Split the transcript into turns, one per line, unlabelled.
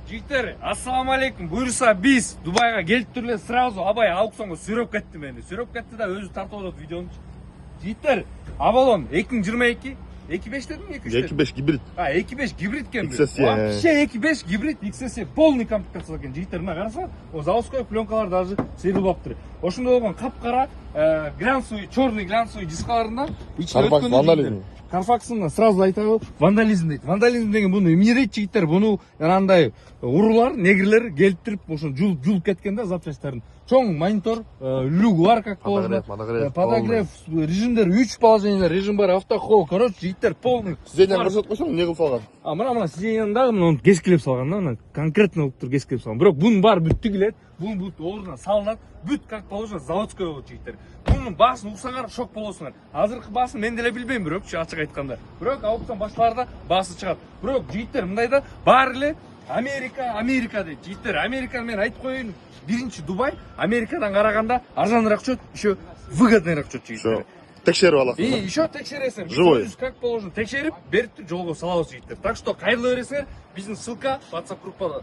Жігіттер, ассаламалейкум. Бұйырса біз Дубайға келіп түрле сразу Абай аукционға сүйреп кетті мені. Сүйреп кетті да өзі тартып отыр видеоны. Жігіттер, Avalon 2022 2.5 dedim mi?
2.5 gibrit.
Ha 2.5 gibrit ken.
XS ya.
Вообще 2.5 gibrit XS полный комплектация екен. Жігіттер, мына қараса, о заводской пленкалар даже сейіліп алып тұр. Ошында болған қап-қара глянцевый, черный глянцевый дискаларында içine
вандализм.
Карфаксында сразу айтады, вандализм дейді. Вандализм деген бұны емнерейді жігіттер, бұны андай ұрылар, негрлер келіп тұрып, ошын жұлып кеткенде запчастарын. Чоң монитор, люк бар, как положено. Подогрев, режимдер, 3 положениялар, режим бар, автохол, короче, жігіттер полный.
Сиденьен көрсетіп қойсаң, не қылып салған?
Мына сиденьяндағы оны кескілеп салған, мына конкретно болып тұр кескілеп салған. Бірақ бұның бар бүтті келеді, бұның бүт орнына салынады, бүт как положено заводской болады жігіттер. Бұның басын ұқсаңар шок болосыңар. Азырқы басын мен деле білбеймін, бірақ ашық айтқанда. Бірақ аукцион башыларда басы шығады. Бірақ жігіттер мындайда бар еле Америка дейді. Жігіттер, Американы мен айтып қойын. Бірінші Дубай Америкадан қарағанда арзанырақ жүреді, еще выгоднырақ жүреді жігіттер.
Тексеріп аласың.
И еще тексересің.
Живой.
Как положено, тексеріп, беріп жолға салауыз жігіттер. Так что қайырлы бересіңер. Біздің ссылка WhatsApp группада.